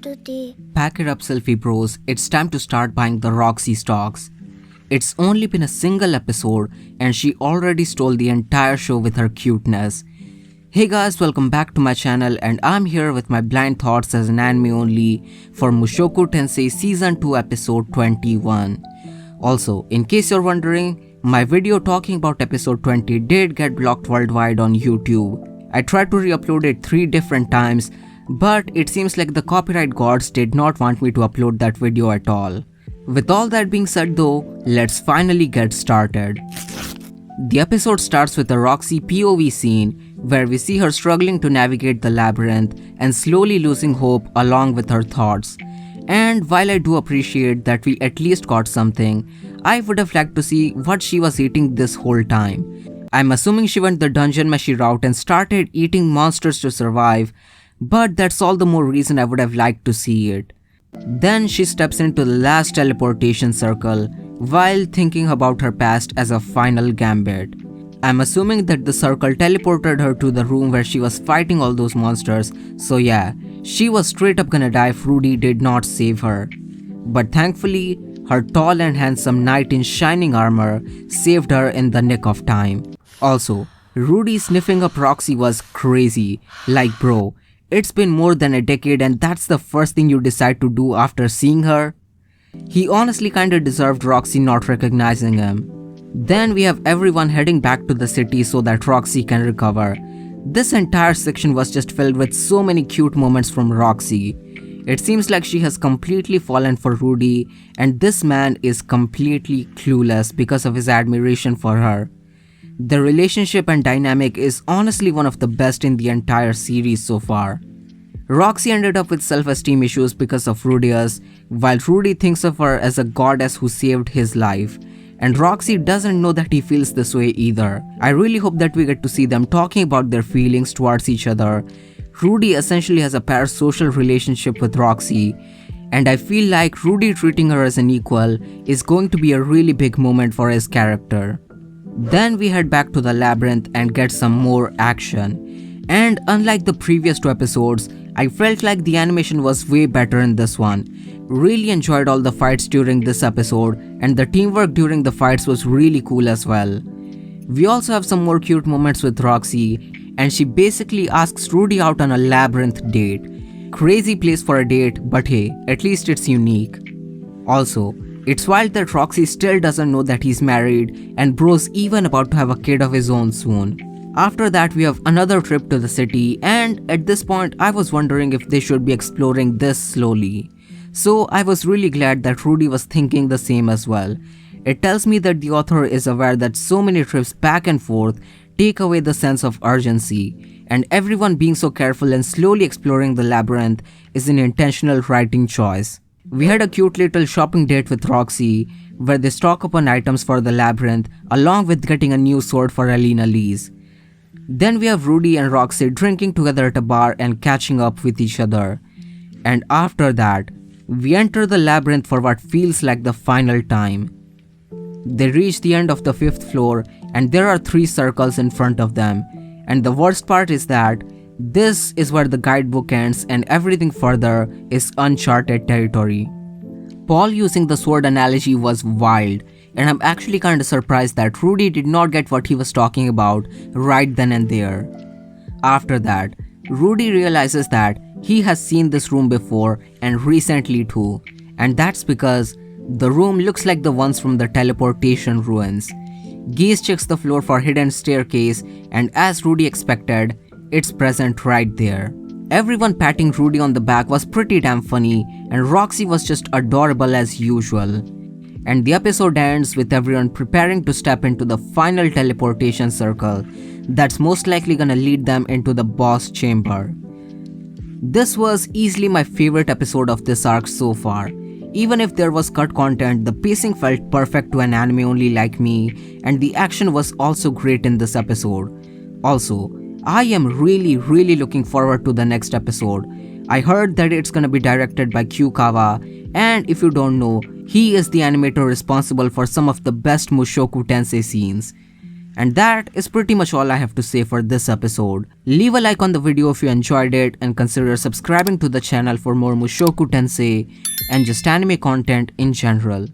today. Pack it up, selfie bros. It's time to start buying the Roxy stocks. It's only been a single episode and she already stole the entire show with her cuteness. Hey guys, welcome back to my channel and I'm here with my blind thoughts as an anime only for Mushoku Tensei Season 2 episode 21. Also, in case you're wondering, my video talking about episode 20 did get blocked worldwide on YouTube. I tried to re-upload it 3 different times, but it seems like the copyright gods did not want me to upload that video at all. With all that being said though, let's finally get started. The episode starts with a Roxy POV scene where we see her struggling to navigate the labyrinth and slowly losing hope along with her thoughts. And while I do appreciate that we at least got something, I would have liked to see what she was eating this whole time. I'm assuming she went the dungeon meshy route and started eating monsters to survive, but that's all the more reason I would have liked to see it. Then she steps into the last teleportation circle while thinking about her past as a final gambit. I'm assuming that the circle teleported her to the room where she was fighting all those monsters, so yeah, she was straight up gonna die if Rudy did not save her. But thankfully, her tall and handsome knight in shining armor saved her in the nick of time. Also, Rudy sniffing up Roxy was crazy. Like bro, it's been more than a decade and that's the first thing you decide to do after seeing her? He honestly kinda deserved Roxy not recognizing him. Then we have everyone heading back to the city so that Roxy can recover. This entire section was just filled with so many cute moments from Roxy. It seems like she has completely fallen for Rudy and this man is completely clueless because of his admiration for her. The relationship and dynamic is honestly one of the best in the entire series so far. Roxy ended up with self-esteem issues because of Rudius, while Rudy thinks of her as a goddess who saved his life. And Roxy doesn't know that he feels this way either. I really hope that we get to see them talking about their feelings towards each other. Rudy essentially has a parasocial relationship with Roxy, and I feel like Rudy treating her as an equal is going to be a really big moment for his character. Then we head back to the labyrinth and get some more action. And unlike the previous 2 episodes, I felt like the animation was way better in this one. Really enjoyed all the fights during this episode and the teamwork during the fights was really cool as well. We also have some more cute moments with Roxy and she basically asks Rudy out on a labyrinth date. Crazy place for a date, but hey, at least it's unique. Also, it's wild that Roxy still doesn't know that he's married and bro's even about to have a kid of his own soon. After that we have another trip to the city and at this point I was wondering if they should be exploring this slowly. So I was really glad that Rudy was thinking the same as well. It tells me that the author is aware that so many trips back and forth take away the sense of urgency, and everyone being so careful and slowly exploring the labyrinth is an intentional writing choice. We had a cute little shopping date with Roxy where they stock up on items for the labyrinth along with getting a new sword for Alina Lee's. Then we have Rudy and Roxy drinking together at a bar and catching up with each other. And after that, we enter the labyrinth for what feels like the final time. They reach the end of the 5th floor and there are 3 circles in front of them. And the worst part is that this is where the guidebook ends and everything further is uncharted territory. Paul using the sword analogy was wild, and I'm actually kinda surprised that Rudy did not get what he was talking about right then and there. After that, Rudy realizes that he has seen this room before and recently too, and that's because the room looks like the ones from the teleportation ruins. Gaze checks the floor for hidden staircase and as Rudy expected, it's present right there. Everyone patting Rudy on the back was pretty damn funny and Roxy was just adorable as usual. And the episode ends with everyone preparing to step into the final teleportation circle that's most likely gonna lead them into the boss chamber. This was easily my favorite episode of this arc so far. Even if there was cut content, the pacing felt perfect to an anime only like me and the action was also great in this episode. Also, I am really looking forward to the next episode. I heard that it's gonna be directed by Kawa, and if you don't know, he is the animator responsible for some of the best Mushoku Tensei scenes. And that is pretty much all I have to say for this episode. Leave a like on the video if you enjoyed it and consider subscribing to the channel for more Mushoku Tensei and just anime content in general.